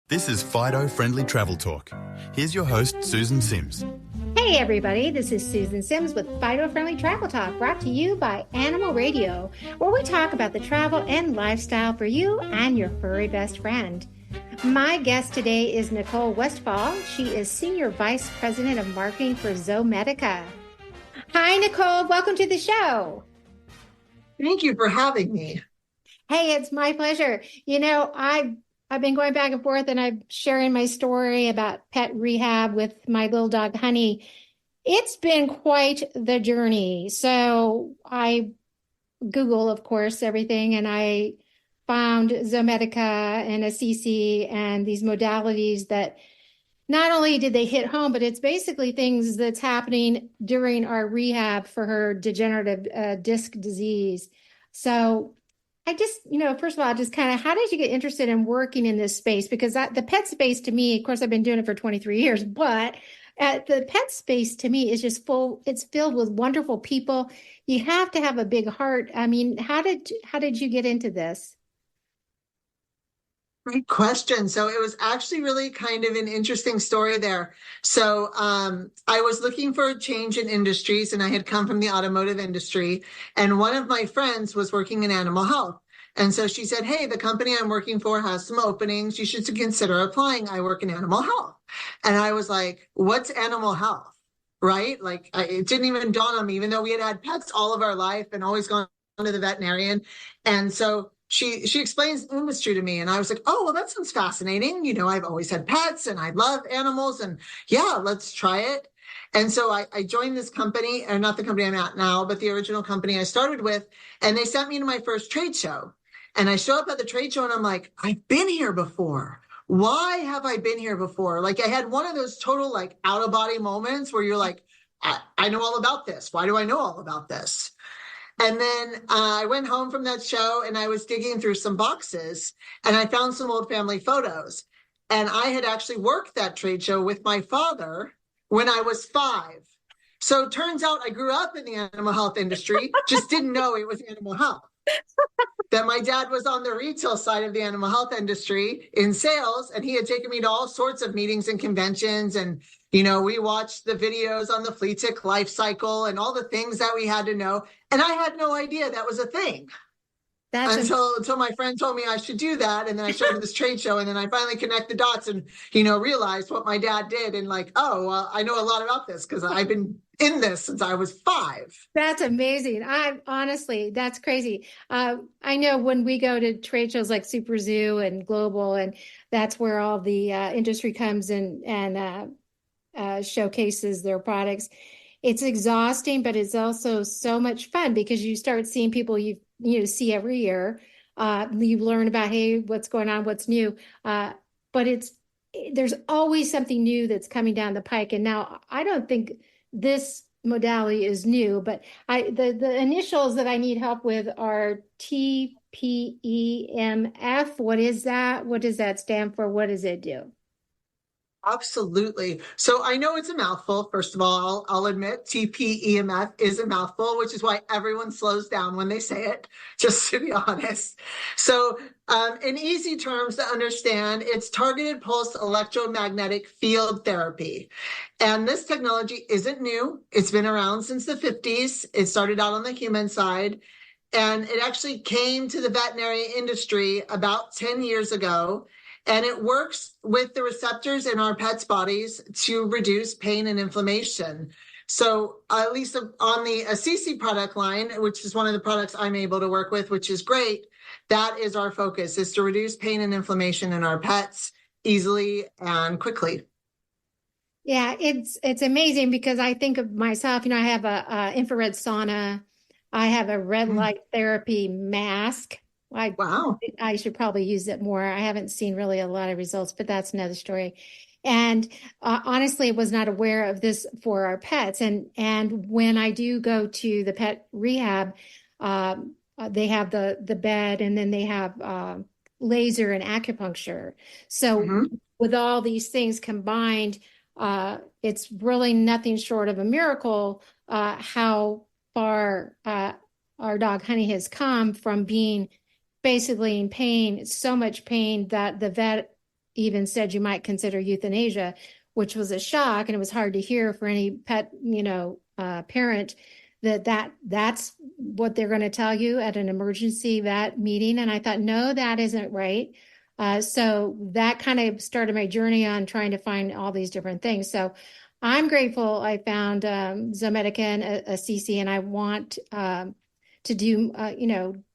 This is Fido Friendly Travel Talk. Here's your host, Susan Sims. Hey everybody, this is Susan Sims with Fido Friendly Travel Talk, brought to you by Animal Radio, where we talk about the travel and lifestyle for you and your furry best friend. My guest today is Natalie Westfall. She is Senior Vice President of Marketing for Zomedica. Hi, Nicole. Welcome to the show. Thank you for having me. Hey, it's my pleasure. You know, I've been going back and forth and I'm sharing my story about pet rehab with my little dog, Honey. It's been quite the journey. So I Google, of course, everything, and I found Zomedica and Assisi and these modalities that not only did they hit home, but it's basically things that's happening during our rehab for her degenerative disc disease. So I just, first of all, just kind of, how did you get interested in working in this space? Because the pet space to me, of course, I've been doing it for 23 years, but the pet space to me is just full. It's filled with wonderful people. You have to have a big heart. I mean, how did you get into this? Great question. So it was actually really kind of an interesting story there. So I was looking for a change in industries, and I had come from the automotive industry. And one of my friends was working in animal health. And so she said, hey, the company I'm working for has some openings. You should consider applying. I work in animal health. And I was like, what's animal health? Right? Like it didn't even dawn on me, even though we had pets all of our life and always gone to the veterinarian. And so she explains the industry to me, and I was like, oh, well, that sounds fascinating. You know, I've always had pets and I love animals, and yeah, let's try it. And so I joined this company, or not the company I'm at now, but the original company I started with, and they sent me to my first trade show. And I show up at the trade show and I'm like, I've been here before. Why have I been here before? Like I had one of those total like out of body moments where you're like, I know all about this. Why do I know all about this? And then I went home from that show and I was digging through some boxes and I found some old family photos. And I had actually worked that trade show with my father when I was 5. So it turns out I grew up in the animal health industry, just didn't know it was animal health. That my dad was on the retail side of the animal health industry in sales, and he had taken me to all sorts of meetings and conventions. And, you know, we watched the videos on the flea tick life cycle and all the things that we had to know. And I had no idea that was a thing. Until my friend told me I should do that. And then I showed up at this trade show, and then I finally connect the dots and, realized what my dad did. And like, oh, well, I know a lot about this because I've been in this since I was 5. That's amazing. Honestly, that's crazy. I know when we go to trade shows like Super Zoo and Global, and that's where all the industry comes in and showcases their products. It's exhausting, but it's also so much fun because you start seeing people you see every year. You learn about, hey, what's going on, what's new. But there's always something new that's coming down the pike. And now I don't think this modality is new, but the initials that I need help with are TPEMF. What is that? What does that stand for? What does it do? Absolutely. So I know it's a mouthful. First of all, I'll admit TPEMF is a mouthful, which is why everyone slows down when they say it, just to be honest. So in easy terms to understand, it's targeted pulse electromagnetic field therapy. And this technology isn't new. It's been around since the 50s. It started out on the human side, and it actually came to the veterinary industry about 10 years ago. And it works with the receptors in our pets' bodies to reduce pain and inflammation. So at least on the Assisi product line, which is one of the products I'm able to work with, which is great, that is our focus, is to reduce pain and inflammation in our pets easily and quickly. Yeah, it's amazing because I think of myself, I have a infrared sauna. I have a red light therapy mask. Wow. I should probably use it more. I haven't seen really a lot of results, but that's another story. And honestly, I was not aware of this for our pets. And when I do go to the pet rehab, they have the bed, and then they have laser and acupuncture. So with all these things combined, it's really nothing short of a miracle how far our dog Honey has come from being basically in pain, so much pain that the vet even said you might consider euthanasia, which was a shock. And it was hard to hear for any pet, parent that's what they're going to tell you at an emergency vet meeting. And I thought, no, that isn't right. So that kind of started my journey on trying to find all these different things. So I'm grateful I found Zomedica and Assisi, and I want to do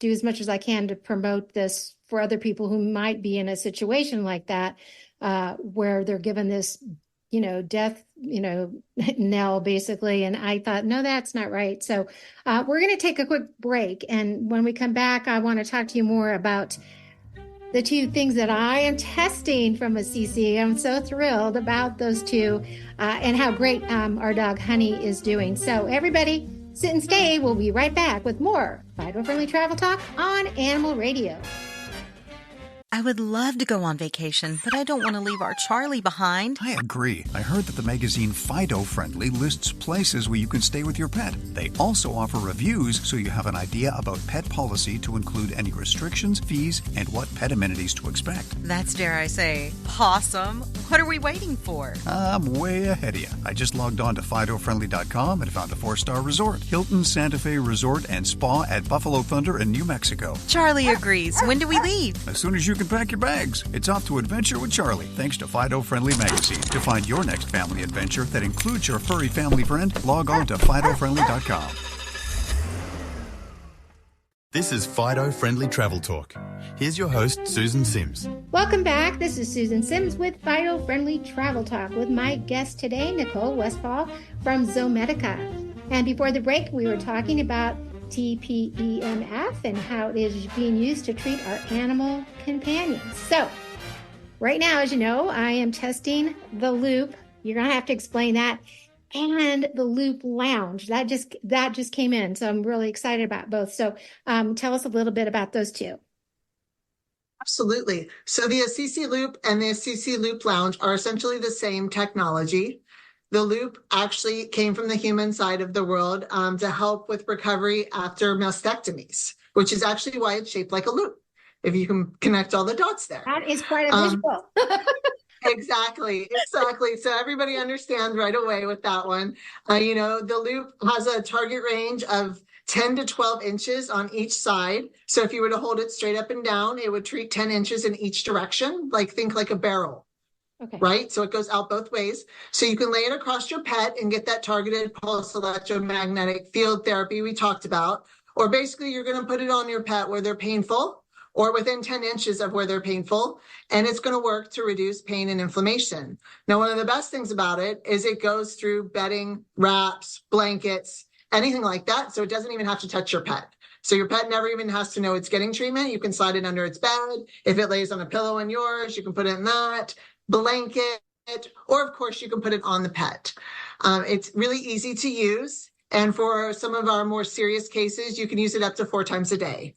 as much as I can to promote this for other people who might be in a situation like that, where they're given this, death, knell basically. And I thought, no, that's not right. So we're going to take a quick break. And when we come back, I want to talk to you more about the two things that I am testing from Assisi. I'm so thrilled about those two and how great our dog Honey is doing. So everybody, sit and stay. We'll be right back with more Fido-Friendly Travel Talk on Animal Radio. I would love to go on vacation, but I don't want to leave our Charlie behind. I agree. I heard that the magazine Fido-Friendly lists places where you can stay with your pet. They also offer reviews so you have an idea about pet policy to include any restrictions, fees, and what pet amenities to expect. That's, dare I say, awesome. What are we waiting for? I'm way ahead of you. I just logged on to FidoFriendly.com and found a 4-star resort. Hilton Santa Fe Resort and Spa at Buffalo Thunder in New Mexico. Charlie agrees. When do we leave? As soon as you can pack your bags. It's off to adventure with Charlie, thanks to Fido-Friendly Magazine. To find your next family adventure that includes your furry family friend, log on to FidoFriendly.com. This is Fido-Friendly Travel Talk. Here's your host, Susan Sims. Welcome back. This is Susan Sims with Fido-Friendly Travel Talk with my guest today, Natalie Westfall from Zomedica. And before the break, we were talking about PEMF and how it is being used to treat our animal companions. So right now, as you know, I am testing the Loop. You're going to have to explain that. And the Loop Lounge. That just came in. So I'm really excited about both. So tell us a little bit about those two. Absolutely. So the Assisi Loop and the Assisi Loop Lounge are essentially the same technology. The Loop actually came from the human side of the world to help with recovery after mastectomies, which is actually why it's shaped like a loop, if you can connect all the dots there. That is quite a visual. Exactly. So everybody understands right away with that one. The Loop has a target range of 10 to 12 inches on each side. So if you were to hold it straight up and down, it would treat 10 inches in each direction, think like a barrel. Okay. Right? So it goes out both ways. So you can lay it across your pet and get that targeted pulse electromagnetic field therapy we talked about. Or basically you're going to put it on your pet where they're painful or within 10 inches of where they're painful. And it's going to work to reduce pain and inflammation. Now, one of the best things about it is it goes through bedding, wraps, blankets, anything like that. So it doesn't even have to touch your pet. So your pet never even has to know it's getting treatment. You can slide it under its bed. If it lays on a pillow in yours, you can put it in that blanket, or of course you can put it on the pet. It's really easy to use. And for some of our more serious cases, you can use it up to 4 times a day.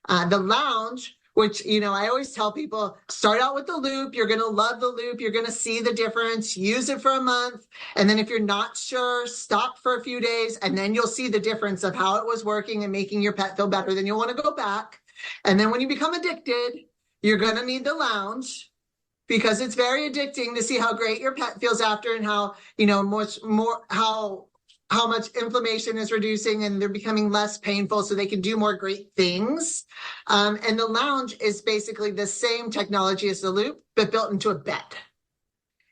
The lounge, which, I always tell people, start out with the Loop. You're going to love the Loop. You're going to see the difference. Use it for a month. And then if you're not sure, stop for a few days. And then you'll see the difference of how it was working and making your pet feel better. Then you'll want to go back. And then when you become addicted, you're going to need the lounge, because it's very addicting to see how great your pet feels after and how, how much inflammation is reducing and they're becoming less painful so they can do more great things. And the lounge is basically the same technology as the Loop, but built into a bed.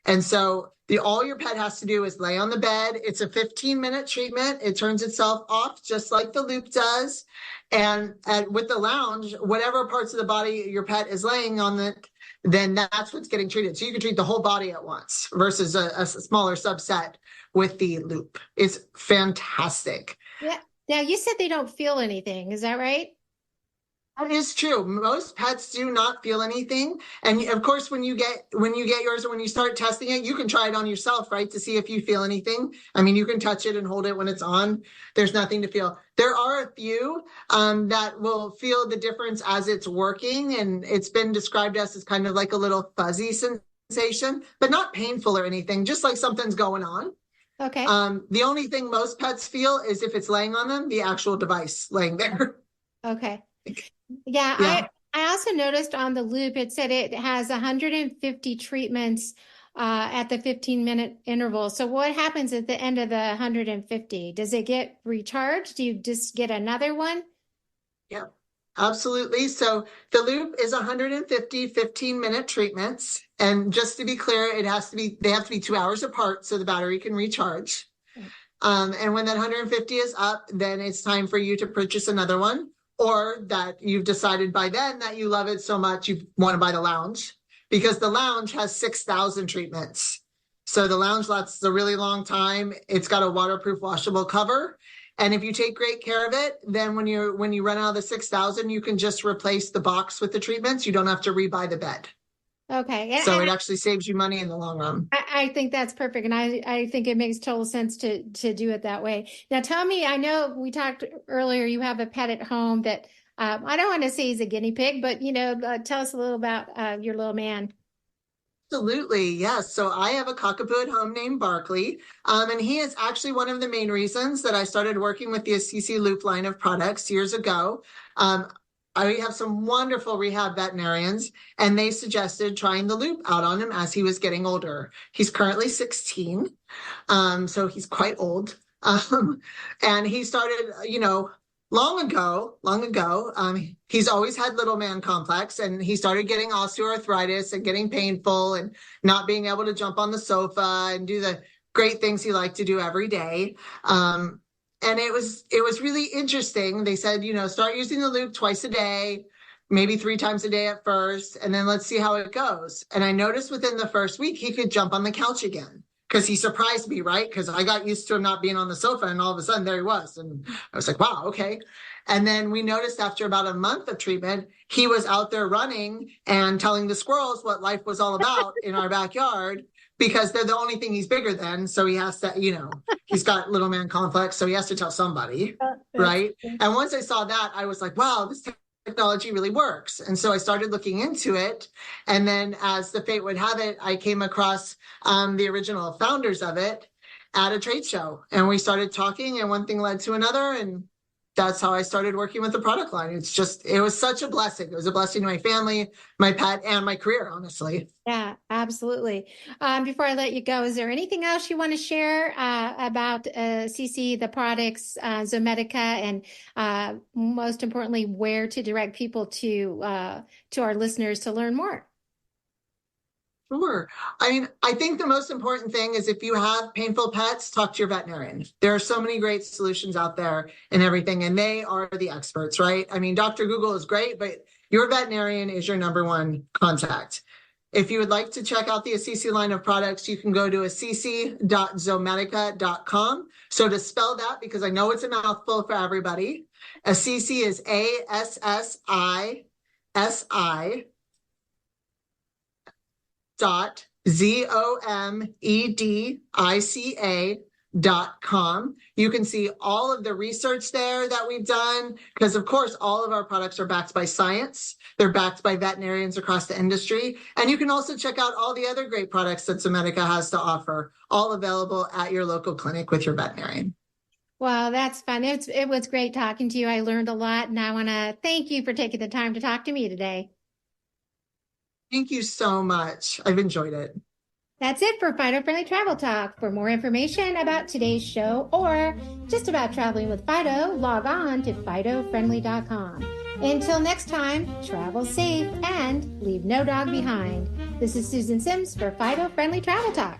And so all your pet has to do is lay on the bed. It's a 15-minute treatment. It turns itself off just like the Loop does. And with the lounge, whatever parts of the body your pet is laying on, then that's what's getting treated. So you can treat the whole body at once versus a smaller subset with the Loop. It's fantastic. Yeah. Now you said they don't feel anything. Is that right? That is true. Most pets do not feel anything. And of course, when you get yours or when you start testing it, you can try it on yourself, right? To see if you feel anything. I mean, you can touch it and hold it when it's on. There's nothing to feel. There are a few that will feel the difference as it's working. And it's been described as kind of like a little fuzzy sensation, but not painful or anything, just like something's going on. Okay. The only thing most pets feel is if it's laying on them, the actual device laying there. Okay. Yeah. I also noticed on the loop, it said it has 150 treatments at the 15-minute interval. So what happens at the end of the 150? Does it get recharged? Do you just get another one? Yeah, absolutely. So the loop is 150 15-minute treatments. And just to be clear, they have to be 2 hours apart so the battery can recharge. And when that 150 is up, then it's time for you to purchase another one, or that you've decided by then that you love it so much you want to buy the lounge, because the lounge has 6,000 treatments. So the lounge lasts a really long time. It's got a waterproof washable cover. And if you take great care of it, then when you run out of the 6,000, you can just replace the box with the treatments. You don't have to rebuy the bed. Okay. So it actually saves you money in the long run. I think that's perfect. And I think it makes total sense to do it that way. Now, tell me, I know we talked earlier, you have a pet at home that I don't want to say he's a guinea pig, but, tell us a little about your little man. Absolutely. Yes. So I have a cockapoo at home named Barkley. And he is actually one of the main reasons that I started working with the Assisi Loop line of products years ago. I have some wonderful rehab veterinarians, and they suggested trying the loop out on him as he was getting older. He's currently 16, so he's quite old. And he started, long ago, he's always had little man complex, and he started getting osteoarthritis and getting painful and not being able to jump on the sofa and do the great things he liked to do every day. And it was really interesting. They said, start using the loop twice a day, maybe 3 times a day at first, and then let's see how it goes. And I noticed within the first week, he could jump on the couch again, because he surprised me, right? Because I got used to him not being on the sofa, and all of a sudden there he was. And I was like, wow, okay. And then we noticed after about a month of treatment, he was out there running and telling the squirrels what life was all about in our backyard, because they're the only thing he's bigger than. So he has to, he's got little man complex, so he has to tell somebody, right? And once I saw that, I was like, wow, this technology really works. And so I started looking into it. And then as the fate would have it, I came across the original founders of it at a trade show. And we started talking, and one thing led to another. And that's how I started working with the product line. It was such a blessing. It was a blessing to my family, my pet, and my career, honestly. Yeah, absolutely. Before I let you go, is there anything else you want to share about CC, the products, Zomedica, and most importantly, where to direct people to our listeners to learn more? Sure. I think the most important thing is, if you have painful pets, talk to your veterinarian. There are so many great solutions out there and everything, and they are the experts, right? Dr. Google is great, but your veterinarian is your number one contact. If you would like to check out the Assisi line of products, you can go to assisi.zomedica.com. So to spell that, because I know it's a mouthful for everybody, Assisi is ASSISI .zomedica.com. You can see all of the research there that we've done, because of course all of our products are backed by science. They're backed by veterinarians across the industry. And you can also check out all the other great products that Zomedica has to offer, all available at your local clinic with your veterinarian. Well, that's fun. It was great talking to you. I learned a lot, and I want to thank you for taking the time to talk to me today. Thank you so much. I've enjoyed it. That's it for Fido Friendly Travel Talk. For more information about today's show, or just about traveling with Fido, log on to FidoFriendly.com. Until next time, travel safe and leave no dog behind. This is Susan Sims for Fido Friendly Travel Talk.